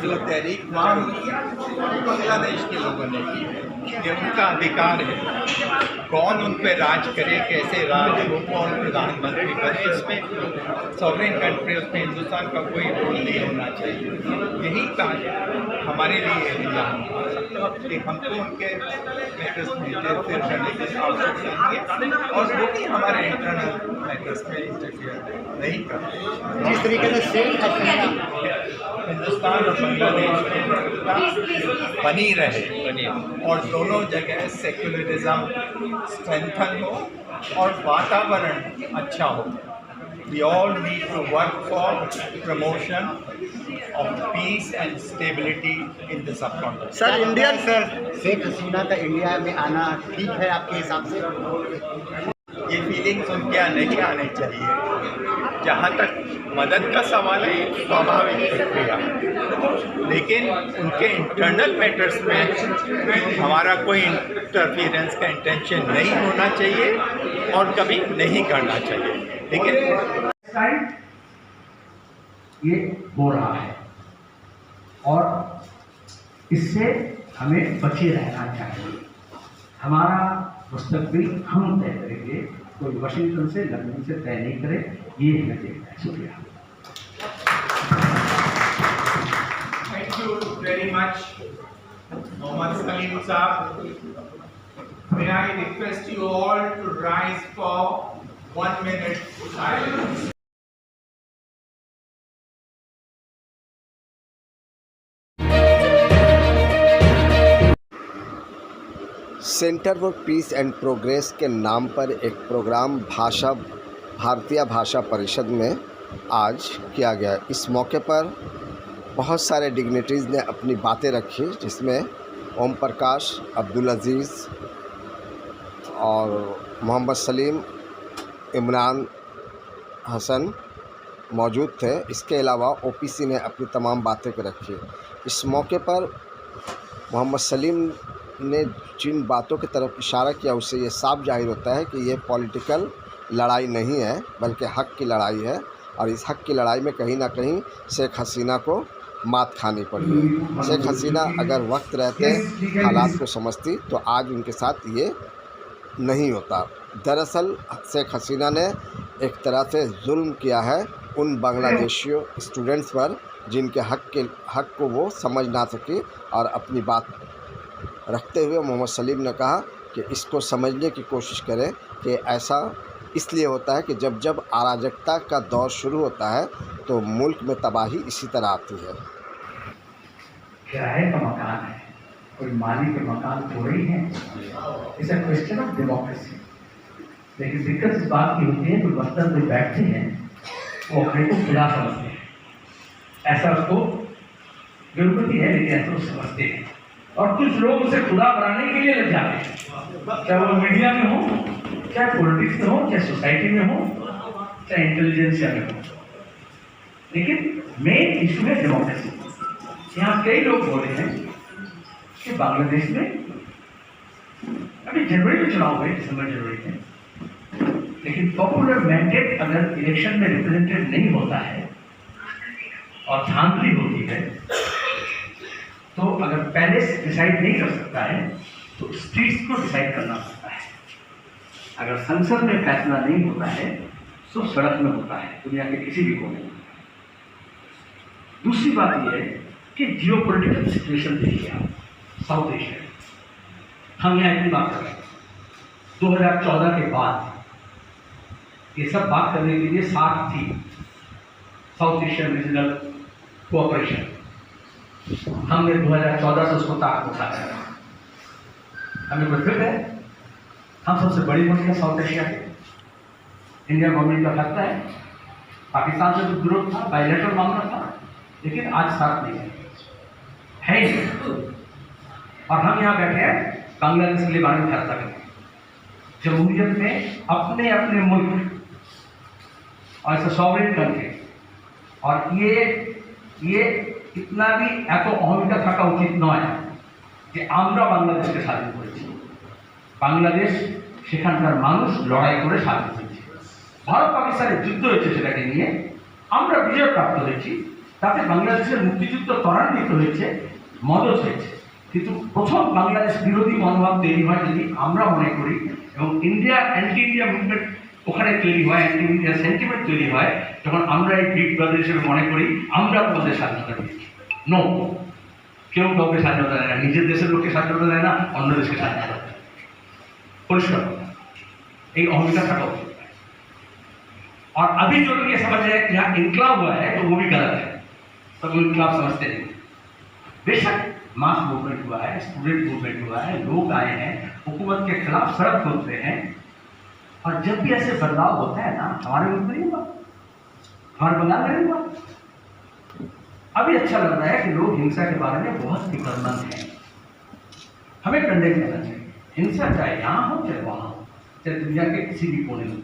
जो तहरीक वहाँ बांग्लादेश के लोगों ने की है, ये उनका अधिकार है। कौन उन पर राज करे, कैसे राज हो, कौन प्रधानमंत्री बने, इसमें सॉवरेन कंट्री, उसमें हिंदुस्तान का कोई रोल नहीं होना चाहिए। यही कहा हमारे लिए इंतजाम कि हमको उनके मैटर्स में इंटरफेयर करने की आवश्यकता नहीं है, और वो भी हमारे इंटरनल मैटर्स में इंटरफेयर नहीं करते। जिस तरीके से शेख हसीना हिंदुस्तान और बांग्लादेश में बनी रहे और दोनों जगह सेक्युलरिज्म स्ट्रेंथन हो और वातावरण अच्छा हो। We all need to work for promotion of peace and stability in the subcontinent. Sir Indian Sheikh Hasina का इंडिया में आना ठीक है आपके हिसाब से? ये फीलिंग्स उनके यहाँ नहीं आने चाहिए। जहाँ तक मदद का सवाल है, ये स्वाभाविक प्रक्रिया है, लेकिन उनके इंटरनल मैटर्स में हमारा कोई इंटरफियरेंस का इंटेंशन नहीं होना चाहिए और कभी नहीं करना चाहिए। लेकिन ये हो रहा है और इससे हमें बचे रहना चाहिए। हमारा मुस्तकबिल हम तय करेंगे, कोई वाशिंगटन से लंदन से तय नहीं करे, ये हमें देखना है। शुक्रिया। Thank you very much, Mohammad Salim Saab. May I request you all to rise for 1 minute silence. Centre for piece and progress के नाम पर एक प्रोग्राम भारतीय भाषा परिषद में आज किया गया। इस मौके पर बहुत सारे डिग्निटरीज़ ने अपनी बातें रखी, जिसमें ओम प्रकाश, अब्दुल अजीज़ और मोहम्मद सलीम, इमरान हसन मौजूद थे। इसके अलावा ओपीसी ने अपनी तमाम बातें रखी। इस मौके पर मोहम्मद सलीम ने जिन बातों की तरफ इशारा किया, उससे ये साफ जाहिर होता है कि ये पॉलिटिकल लड़ाई नहीं है, बल्कि हक़ की लड़ाई है। और इस हक़ की लड़ाई में कहीं ना कहीं शेख हसीना को मात खानी पड़ी। शेख हसीना अगर वक्त रहते हालात को समझती तो आज उनके साथ ये नहीं होता। दरअसल शेख हसीना ने एक तरह से जुल्म किया है उन बांग्लादेशियों स्टूडेंट्स पर जिनके हक़ को वो समझ ना सके। और अपनी बात रखते हुए मोहम्मद सलीम ने कहा कि इसको समझने की कोशिश करें कि ऐसा इसलिए होता है कि जब जब अराजकता का दौर शुरू होता है तो मुल्क में तबाही इसी तरह आती है। किराए का मकान है, कोई मालिक के मकान थोड़े ही है। It's a question of democracy. लेकिन दिक्कत इस बात की होती है कि बर्तन में बैठते हैं वो अपने को खुदा समझते हैं। ऐसा उसको जरूरत ही है, लेकिन ऐसा वो समझते हैं। और कुछ लोग उसे खुदा बनाने के लिए लग जाते हैं, चाहे वो मीडिया में हो, चाहे पॉलिटिक्स में हो, चाहे सोसाइटी में हो, चाहे इंटेलिजेंसिया में हो। लेकिन मेन इशू है डेमोक्रेसी। यहाँ कई लोग बोले हैं कि बांग्लादेश में अभी जनवरी में चुनाव हुए, दिसंबर जनवरी में, लेकिन पॉपुलर मैंडेट अगर इलेक्शन में रिप्रेजेंटेड नहीं होता है और धांधली होती है, तो अगर पैलेस डिसाइड नहीं कर सकता है तो स्ट्रीट्स को डिसाइड करना पड़ता है। अगर संसद में फैसला नहीं होता है तो सड़क में होता है, दुनिया के किसी भी कोने में। दूसरी बात यह है कि जियोपॉलिटिकल सिचुएशन देखिए आप, साउथ एशिया। हम यहाँ इतनी बात कर रहे हैं 2014 के बाद, ये सब बात करने के लिए साथ थी साउथ एशियन रीजनल कोऑपरेशन। हमने 2014 से उसको ताकत उठाया। हमें कोई फिक्र है, हम सबसे बड़ी मुल्क है साउथ एशिया के। इंडिया गवर्नमेंट का फैसला है, पाकिस्तान से तो विरोध था, बायलैटरल मामला था, लेकिन आज साथ नहीं है ही। और हम यहाँ बैठे हैं बांग्लादेश के लिए बारे में फैसला करें। जमहूरियत में अपने अपने मुल्क और ऐसा सॉवरेन कंट्री, और ये इतना भी এত অহমিকা থাকা উচিত নয় যে আমরা বাংলাদেশকে স্বাধীন করেছি। বাংলাদেশ সেখানকার মানুষ লড়াই করে স্বাধীন হয়েছে। ভারত পাকিস্তানের যুদ্ধ হয়েছে, সেটাকে নিয়ে আমরা বিজয় প্রাপ্ত হয়েছি। তাতে বাংলাদেশের মুক্তিযুদ্ধ ত্বরান্বিত হয়েছে, মদত হয়েছে। কিন্তু প্রথম বাংলাদেশ বিরোধী মনোভাব তৈরি হয় যদি আমরা মনে করি, এবং ইন্ডিয়া অ্যান্টি ইন্ডিয়া মুভমেন্ট ওখানে তৈরি হয়, অ্যান্টি ইন্ডিয়া সেন্টিমেন্ট তৈরি হয়, তখন আমরা এই বিগ ব্রাদার হিসেবে মনে করি আমরা তোমাদের স্বাধীনতা দিচ্ছি। নো, কেউ কাউকে স্বাধীনতা দেয় না, নিজের দেশের লোককে স্বাধীনতা দেয় না, অন্য দেশকে স্বাধীনতা দেয়। পরিষ্কার কথা, এই अहंकार থাকা उचित है। और अभी जो लोग ये समझ रहे हैं कि यहाँ इनकलाब हुआ है तो वो भी गलत है, तो वो इनकलाब समझते नहीं। बेशक मास मूवमेंट हुआ है, स्टूडेंट मूवमेंट हुआ है, लोग आए हैं, हुकूमत के खिलाफ सड़क खोलते हैं, और जब भी ऐसे बदलाव होता है ना, हमारे मुल्क में नहीं हुआ, हमारे बंगाल में नहीं हुआ। अभी अच्छा लग रहा है कि लोग हिंसा के बारे में बहुत फिक्रमंद हैं। हमें कंडेम करना चाहिए हिंसा, चाहे यहाँ हो चाहे वहाँ हो, चाहे दुनिया के किसी भी कोने में,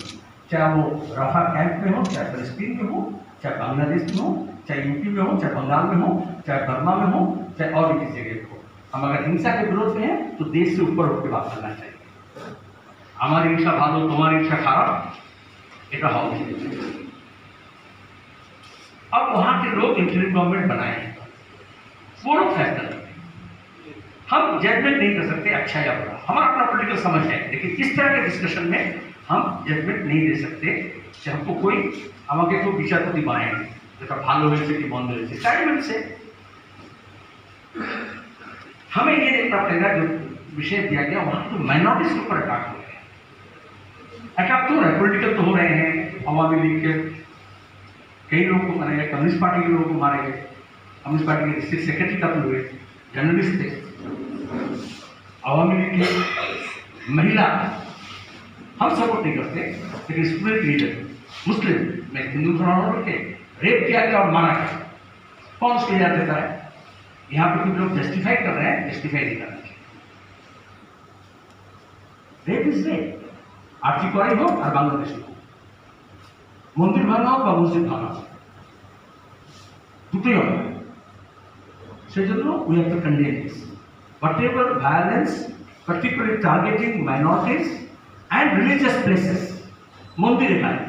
चाहे वो रफा कैंप में हो, चाहे फलस्तीन में हो, चाहे बांग्लादेश में हो, चाहे यूपी में हो, चाहे बंगाल में हो, चाहे बर्मा में हो, चाहे और भी किसी जगह हो। हम अगर हिंसा के विरोध में हैं तो देश से ऊपर उठ के बात करना चाहिए। हमारी हिंसा भालो, तुम्हारी हिंसा खराब, এটা হওয়া উচিত। अब वहाँ के लोग इंटरिम गवर्नमेंट बनाए हैं, वो लोग फैसला करते हैं। हम जजमेंट नहीं कर सकते अच्छा या बुरा, हमारा अपना पॉलिटिकल समझ है, लेकिन इस तरह के डिस्कशन में हम जजमेंट नहीं दे सकते कि हमको कोई আমাকে তো বিচারপতি বানায় যেটা ভালো হয়েছে কি মন্দ হয়েছে, टाइम से हमें ये देखना पड़ेगा जो विषय दिया गया वहाँ तो माइनॉरिटीज के ऊपर अटैक हो रहे हैं। अटैक तो हो रहा है, पॉलिटिकल तो हो रहे हैं, अवामी लीग के कई लोगों को मारे गए, कम्युनिस्ट पार्टी के लोगों को मारे गए, कम्युनिस्ट पार्टी के डिस्ट्रिक्ट सेक्रेटरी कत्ल हुए, जर्नलिस्ट थे, अवामी लीग की महिला, हम सपोर्ट नहीं करते, लेकिन स्टूडेंट लीडर मुस्लिम में हिंदू मुसलमानों के रेप किया गया और मारा गया, कौन उसको याद देता है? यहाँ पे कुछ लोग जस्टिफाई कर रहे हैं, जस्टिफाई नहीं करना चाहिए। रेप इज रेप, आर्थिक हो और बांग्लादेश हो, मंदिर भांगा हो বা মসজিদ ভাঙা হোক, দুটোই হবে। সেজন্য we have to condemn this. Whatever violence, particularly targeting minorities and religious places, মন্দির এখানে,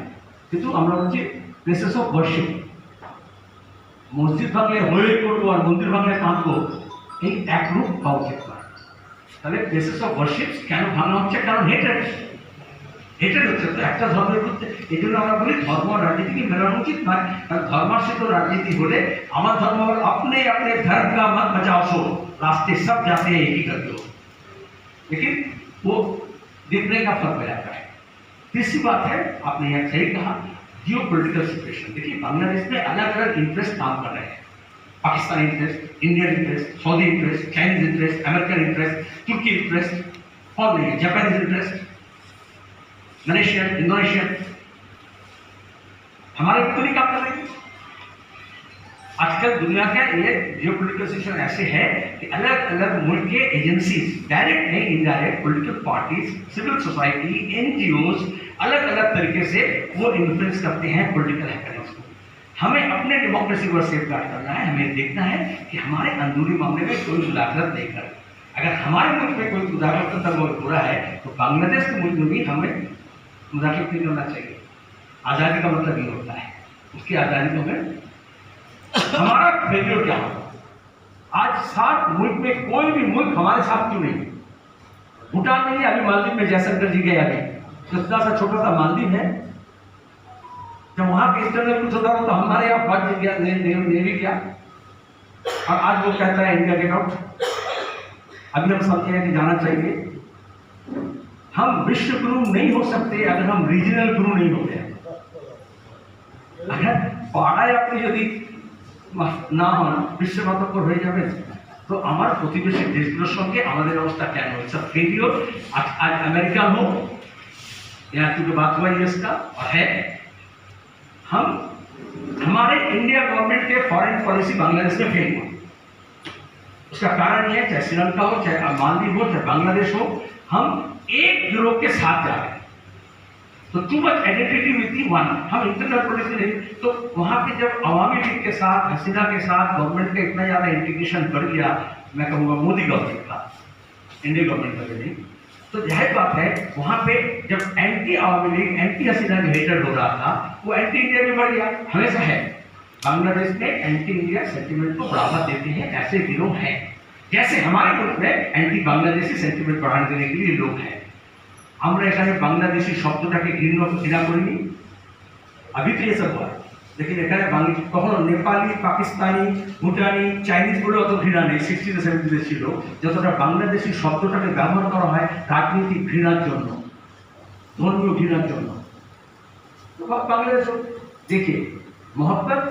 কিন্তু আমরা বলছি প্লেসেস অফ ওয়ার্শিপ। মসজিদ ভাঙলে হয়ে করবো আর মন্দির ভাঙলে কাঁদবো, এই একরূপ হওয়া উচিত নয়। তাহলে প্লেসেস অফ ওয়ার্শিপ কেন ভাঙা হচ্ছে? কারণ হেটেড হচ্ছে তো একটা ধর্মের বিরুদ্ধে। এই জন্য আমরা বলি ধর্ম আর রাজনীতিকে মেলানো উচিত নয়, কারণ ধর্মাশ্রিত রাজনীতি হলে আমার ধর্ম अपने अपने धर्म का मत बचाओ सो, रास्ते सब जाते हैं एक ही करते हो, लेकिन वो देखने का फर्क हो जाता है। तीसरी बात है, आपने यह सही कहा, जियो पोलिटिकल सिचुएशन। देखिए बांग्लादेश में अलग अलग इंटरेस्ट काम कर रहे हैं, Pakistani interest, Indian interest, Saudi interest, Chinese interest, American interest, तुर्की इंटरेस्ट, और नहीं जापानीज इंटरेस्ट, मलेशियन, इंडोनेशियन, हमारे तो नहीं काम कर रहे। आजकल दुनिया का ये जियोपॉलिटिकल सिचुएशन ऐसे है कि अलग अलग मुल्क के एजेंसीज, डायरेक्ट नहीं indirect, political parties, civil society, NGOs अलग अलग तरीके से वो इन्फ्लुएंस करते हैं पॉलिटिकल हैपनिंग्स को। हमें अपने डेमोक्रेसी को सेफगार्ड करना है, हमें देखना है कि हमारे अंदरूनी मामले में कोई मुदाखलत नहीं करे। अगर हमारे मुल्क में कोई मुदाखलत करता बहुत बुरा है, तो बांग्लादेश के मुल्क में भी हमें मुदाखलत नहीं करना चाहिए। आज़ादी का मतलब ये होता है, उसकी आज़ादी को हमें हमारा फेलियर क्या होगा? आज 7 मुल्क में कोई भी मुल्क हमारे साथ क्यों नहीं? भूटान नहीं है, अभी मालदीव में जयशंकर जी गए, अभी सस्ता सा छोटा सा मालदीव है, जब वहां के इंटरनल कुछ होता तो हमारे यहाँ फौज गया, नेवी गया, और आज वो कहता है इंडिया गेट आउट। अभी हम समझे हैं कि जाना चाहिए। हम विश्व गुरु नहीं हो सकते अगर हम रीजनल गुरु नहीं होते। अगर पाड़ाয় আপনি যদি না হন বিশ্ব মাতব্বর হয়ে যাবেন, তো আমার প্রতিবেশী দেশগুলোর সঙ্গে আমাদের অবস্থা কেন হচ্ছে? फेलियर आज अमेरिका हो या क्योंकि बात हुआ यूएस का और है, हम हमारे इंडिया गवर्नमेंट के फॉरेन पॉलिसी बांग्लादेश में फेल हुआ। उसका कारण ये है, चाहे श्रीलंका हो, चाहे मालदीव हो, चाहे बांग्लादेश हो, हम एक गिरोह के साथ जा रहे हैं। तो too much identity with the one, हम इंटरनल पॉलिसी नहीं। तो वहाँ पे जब अवामी लीग के साथ, हसीना के साथ गवर्नमेंट का इतना ज़्यादा इंटीग्रेशन बढ़ गया, मैं कहूँगा मोदी गवर्नमेंट का, इंडियन गवर्नमेंट का भी नहीं, तो जाहिर बात है वहाँ पे जब एंटी अवामी लीग, एंटी हसीना का हेटर हो रहा था, वो एंटी इंडिया भी बढ़ गया, हमेशा है। बांग्लादेश में एंटी इंडिया सेंटिमेंट को बढ़ावा देते हैं ऐसे गिरोह हैं, जैसे हमारे मुल्क में एंटी बांग्लादेशी सेंटिमेंट बढ़ाने देने के लिए लोग हैं। আমরা এখানে বাংলাদেশি শব্দটাকে ঘৃণা করিনি, अभी तो ये सब हुआ, लेकिन এখানে কখনো নেপালি, পাকিস্তানি, ভুটানি, চাইনিজ বলে অত ঘৃণা নেই, 60 70 ছিল, যতটা বাংলাদেশি শব্দটাকে ব্যবহার করা হয় রাজনৈতিক ঘৃণার জন্য, ধর্মীয় ঘৃণার জন্য। तो बांग्लादेश देखिए, मोहब्बत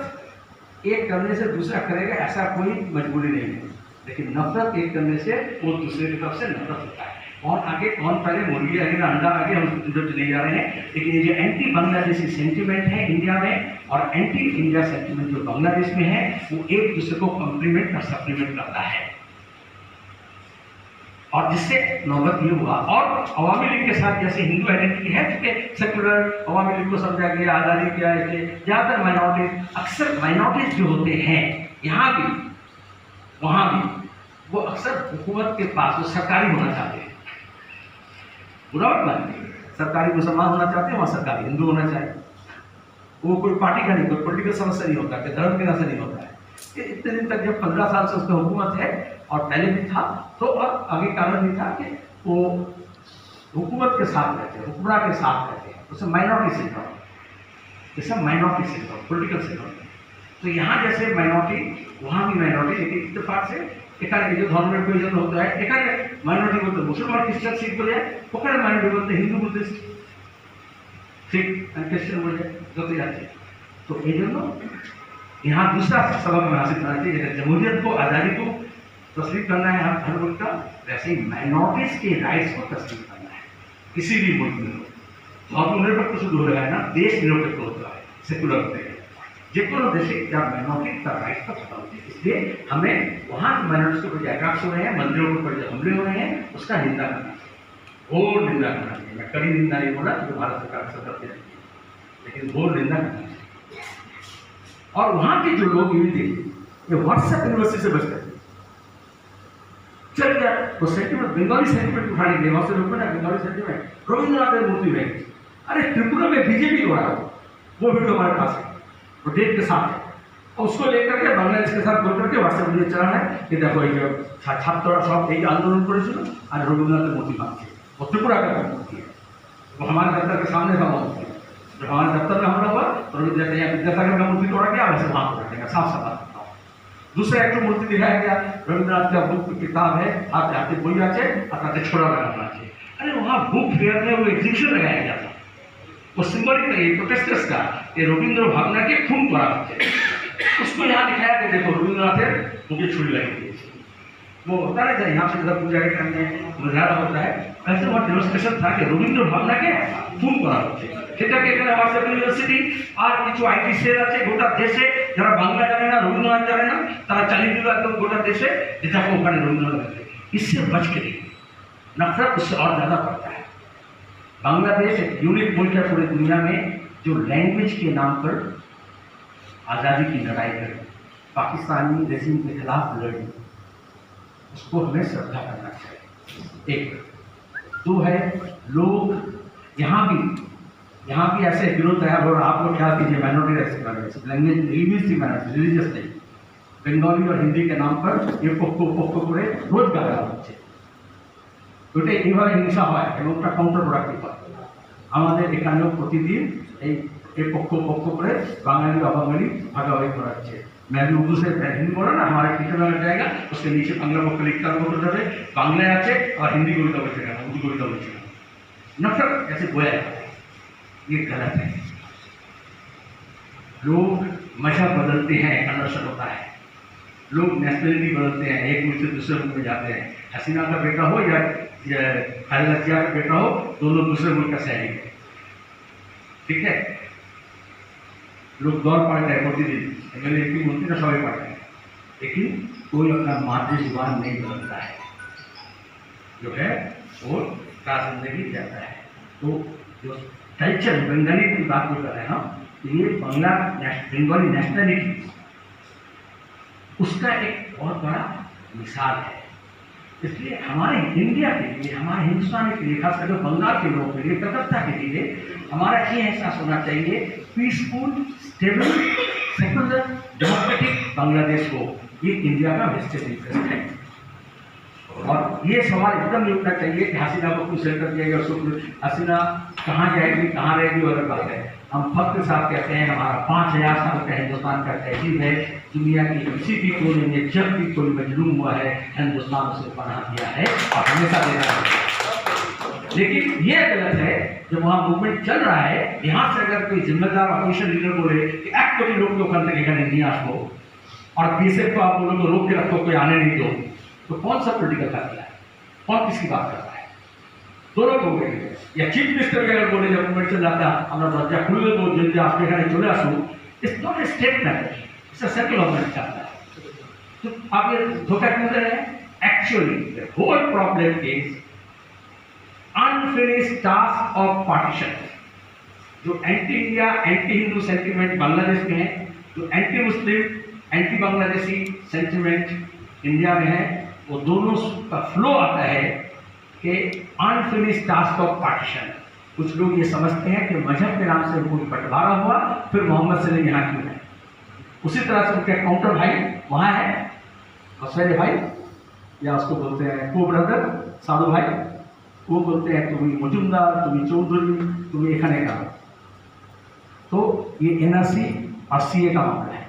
एक करने से दूसरा करेगा ऐसा कोई मजबूरी नहीं है, लेकिन नफरत एक करने से वो दूसरे की तरफ से नफरत होता है। कौन आगे कौन पहले, मुर्गी आगे ना अंडा आगे, हम उधर नहीं जा रहे हैं। लेकिन ये जो एंटी बांग्लादेशी सेंटिमेंट है इंडिया में और एंटी इंडिया सेंटिमेंट जो बांग्लादेश में है, वो एक दूसरे को कॉम्प्लीमेंट और सप्लीमेंट करता है, और जिससे नौबत ये हुआ। और अवामी लीग के साथ जैसे हिंदू आइडेंटिटी है, क्योंकि सेक्युलर अवामी लीग को समझा गया, आज़ादी क्या है, ज़्यादातर माइनॉरिटीज, अक्सर माइनॉरिटीज जो होते हैं यहाँ भी वहाँ भी, वो अक्सर हुकूमत के पास वो सरकारी होना चाहते हैं। बुरा बात नहीं, सरकारी मुसलमान होना चाहते हैं, वहाँ सरकारी हिंदू होना चाहिए। वो कोई पार्टी का नहीं, कोई पॉलिटिकल समस्या नहीं होता, कि धर्म के नाम से नहीं होता है। इतने दिन तक जब 15 साल से उसका हुकूमत है, और पहले भी था, तो और आगे कारण भी था कि वो हुकूमत के साथ रहते हैं, हुक्मरां के साथ रहते हैं, उसे माइनॉरिटी सिंड्रोम, जैसे माइनॉरिटी सिंड्रोम, पॉलिटिकल सिंड्रोम। तो यहाँ जैसे माइनॉरिटी, वहाँ भी माइनॉरिटी, लेकिन इत्तेफाक से এখানে যে ধর্মের প্রয়োজন হতে হয়, এখানে মাইনরিটি বলতে মুসলমান, খ্রিস্টান, শিখ বলে যায়, ওখানে মাইনরিটি বলতে হিন্দু, বুদ্ধিস্ট, শিখ খ্রিস্টান বলে যায়, যত যাচ্ছে। तो এই জন্য यहाँ दूसरा सबक में हासिल करना चाहिए, जैसे जमहूरियत को, आज़ादी को तस्लीम करना है हर मुल्क का, वैसे ही माइनॉरिटीज के राइट्स को तस्लीम करना है किसी भी मुल्क में। धर्मनिरपेक्ष शुद्ध हो रहा है ना, देश निरपेक्ष होता है, सेकुलर होते हैं, যেকোনো দেশে যার माइनॉरिटी का राइट का पता होती है। इसलिए हमें वहाँ माइनॉरिटी के ऊपर अटैक्स हो रहे हैं, मंदिरों के ऊपर जो हमले हो रहे हैं, उसका निंदा करना चाहिए, घोर निंदा करना चाहिए। मैं कड़ी निंदा नहीं बोला जो भारत सरकार से करते हैं, लेकिन घोर निंदा करना चाहिए। और वहाँ के जो लोग ये थे, ये व्हाट्सएप यूनिवर्सिटी से बचते थे, चल गया वो सेंटिमेंट, बंगाली सेंटिमेंट उठाने के लिए वहाँ से लोग ना, बंगाली सेंटिमेंट रविंद्रनाथ मूर्ति में, अरे त्रिपुरा में बीजेपी हो रहा, वो वीडियो हमारे पास है, वो डेट के साथ है, और उसको लेकर के बांग्लादेश के साथ बोल करके व्हाट्सएप वीडियो चला है कि देखो ये छात्रा सब यही आंदोलन करेছিল और रविंद्रनाथ मूर्ति बांधे, वो त्रिपुरा का मूर्ति है, वो हमारे दफ्तर के सामने का मूर्ति है। जब हमारे दफ्तर में हमला हुआ तो विद्यासागर का मूर्ति तोड़ा गया, वैसे वहाँ तोड़ा गया, साफ साफ बात। दूसरा एक मूर्ति दिखाया गया, रविंद्रनाथ का बुक किताब है, हाथ हाथे बोई आचे और ताते छोड़ा लगाना चाहिए। अरे वहाँ बुक फेयर में वो एग्जीबिशन लगाया गया था, वो सिंबलिक ये प्रोटेस्टर्स का, ये रविंद्र भावना के खून करा होते, उसको यहाँ दिखाया कि देखो रविंद्रनाथ है, मुझे छुरी लगी थी। वो होता है यहाँ से जब पूजा के टाइम में मुजाहरा होता है, ऐसे वहाँ डेमोन्स्ट्रेशन था कि रविंद्र भावना के खून करा होते। সেটাকে এখানে হোয়াটসঅ্যাপ ইউনিভার্সিটি আর কিছু আইটি সেল আছে গোটা দেশে, যারা বাংলা জানে না, রবীন্দ্রনাথ জানে না, তারা চালিয়ে দিল একদম গোটা देश देखो ওখানে रविंद्रनाथ है। इससे बच के रहिए, नफरत उससे और ज़्यादा बढ़ता है। बांग्लादेश एक यूनिक मुल्क है पूरी दुनिया में जो लैंग्वेज के नाम पर आज़ादी की लड़ाई करे, पाकिस्तानी रेजिम के खिलाफ लड़ी, उसको हमें श्रद्धा करना चाहिए। एक दो है, लोग यहाँ भी ऐसे विरोध तैयार हो रहा, आप लोग ख्याल कीजिए, माइनॉरिटी लैंग्वेज रिलीजियस नहीं, बेंगली और हिंदी के नाम पर ये पोक्को করে রোজ গালা হচ্ছে, ওটা এইভাবে হিংসা হয় এবং ওটা কাউন্টার প্রোডাক্টিভ হয়। আমাদের এখানেও প্রতিদিন এই পক্ষ করে বাঙালি অবাঙালি ভাগাভাগি করাচ্ছে। मैं भी उर्दू से हिंदी बोला ना, हमारे टीचर में जाएगा, उसके नीचे बांग्ला पक्ष लिखता है, बांग्लाয় আছে और हिंदी कविता বলছে না, उर्दू कविता বলছে না। नफरत ऐसे बोया है, ये गलत है। लोग मजहब बदलते हैं, कन्वर्शन होता है, लोग नेशनलिटी बदलते हैं, एक मुल्क से दूसरे मुल्क में जाते हैं। हसीना का बेटा हो या खालिदा जिया का बेटा हो, दोनों दूसरे मुल्क का सैनिक है, ठीक है। लोग दौड़ पड़ते हैं प्रतिदिन, MLA की मंत्री ना सभी पढ़ते हैं, लेकिन कोई अपना मातृ जुबान नहीं बदलता है, जो है वो का जिंदगी जाता है। तो जो कल्चर बंगाली की बात जो कर रहे हैं हम, ये बंगाली नेशनलिटी उसका एक बहुत बड़ा मिसाल है। इसलिए हमारे इंडिया के लिए, हमारे हिंदुस्तान के लिए, खासकर बंगाल के लोगों के लिए, कलकत्ता के लिए हमारा ये एहसास होना चाहिए, peaceful, stable, secular democratic Bangladesh को, ये इंडिया का वेस्टेड इंटरेस्ट है। और ये सवाल एकदम नहीं उठना चाहिए कि हसीना को क्यों सेंटर किया गया, उसको हसीना कहाँ जाएगी, कहाँ रहेगी, वो अलग बात है। हम फख्र के साथ कहते हैं हमारा 5000 साल का हिंदुस्तान का तहजीब है। दुनिया की किसी भी कोने में जब भी कोई मजलूम हुआ है, हिंदुस्तान उसे पनाह दिया है और हमेशा देना है। लेकिन ये गलत है जब वहाँ मूवमेंट चल रहा है, यहाँ से अगर कोई जिम्मेदार अपोजिशन लीडर बोले कि एक्चुअली लोग क्यों करते हैं नहीं आपको, और बीएसएफ को आप बोलो तो रोक के रखो, कोई आने नहीं दो, तो कौन सा पॉलिटिकल फैसला है, कौन किसकी बात करता है? दोनों को बोलेंगे। या चीफ मिनिस्टर भी अगर बोले जब मूवमेंट चल जाता हमारा दरवाजा खुले तो जल्दी आपके घर चले आसो, it's not a state matter, it's a central government चाहता है। तो आप ये धोखा क्यों दे रहे हैं? Actually the whole problem is unfinished task of partition. जो anti India, anti Hindu sentiment Bangladesh में है, जो anti Muslim, anti Bangladeshi sentiment India में है, वो दोनों का फ्लो आता है कि अनफिनिश्ड टास्क ऑफ पार्टीशन। कुछ लोग ये समझते हैं कि मजहब के नाम से कोई बंटवारा हुआ, फिर मोहम्मद सलीम यहाँ क्यों है? उसी तरह से उनके काउंटर भाई वहाँ है, मसले भाई, या उसको बोलते हैं को ब्रदर साधु भाई, वो बोलते हैं तुम्हें मजुमदार, तुम्हें चौधरी, तुम्हें एखाने का। तो ये एनआरसी और सीए का मामला है।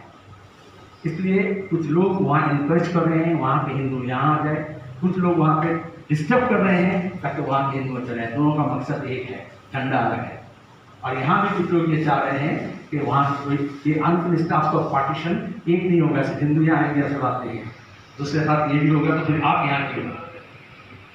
इसलिए कुछ लोग वहाँ इनकरेज कर रहे हैं वहाँ के हिंदू यहाँ आ जाए, कुछ लोग वहाँ पे डिस्टर्ब कर रहे हैं ताकि वहाँ के हिंदू चले। दोनों का मकसद एक है, झंडा अलग है। और यहाँ भी कुछ लोग ये चाह रहे हैं कि वहाँ कोई ये अनफिनिश्ड टास्क ऑफ पार्टीशन एक नहीं होगा, सिर्फ हिंदू यहाँ आएंगे ऐसा बात नहीं है, दूसरे साथ ये भी होगा तो फिर आप यहाँ क्यों?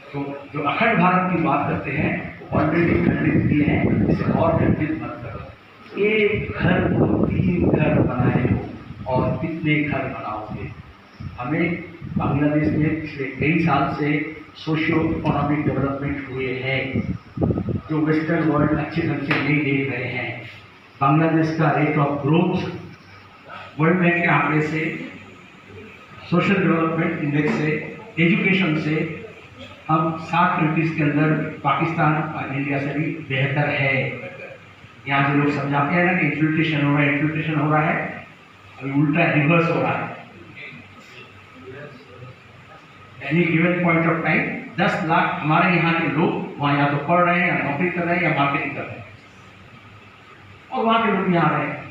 तो जो अखंड भारत की बात करते हैं ऑलरेडी खंडित किए हैं, इसे और खंडित मत करो। एक घर को 3 घर बनाए हो और कितने घर बनाओगे? हमें बांग्लादेश में पिछले कई साल से सोशियो इकोनॉमिक डेवलपमेंट हुए हैं जो वेस्टर्न वर्ल्ड अच्छे ढंग से नहीं देख रहे हैं। बांग्लादेश का rate of growth world bank के आंकड़े से, सोशल डेवलपमेंट इंडेक्स से, एजुकेशन से हम 60 कंट्रीज के अंदर पाकिस्तान और इंडिया से भी बेहतर है। यहाँ जो लोग समझाते हैं ना कि इन्फ्लेशन हो रहा है, इन्फ्लेशन हो रहा है, अभी उल्टा रिवर्स हो रहा है। Any given point of time 10 lakh हमारे यहाँ के लोग वहाँ या तो पढ़ रहे हैं, या नौकरी कर रहे हैं, या मार्केटिंग कर रहे हैं, और वहाँ के लोग यहाँ रहे हैं।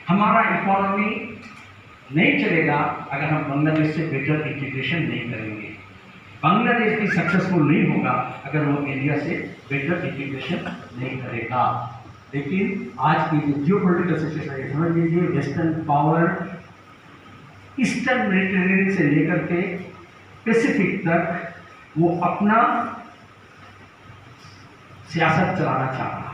हमारा इकोनॉमी नहीं चलेगा अगर हम बांग्लादेश से बेटर इंटीग्रेशन नहीं करेंगे। बांग्लादेश भी सक्सेसफुल नहीं होगा अगर वो इंडिया से बेटर इंटीग्रेशन नहीं करेगा। लेकिन आज की जो जियोपॉलिटिकल सिचुएशन है, समझ लीजिए वेस्टर्न पावर ईस्टर्न मेडिटेरेनियन से लेकर के पैसिफिक तक वो अपना सियासत चलाना चाह रहा है।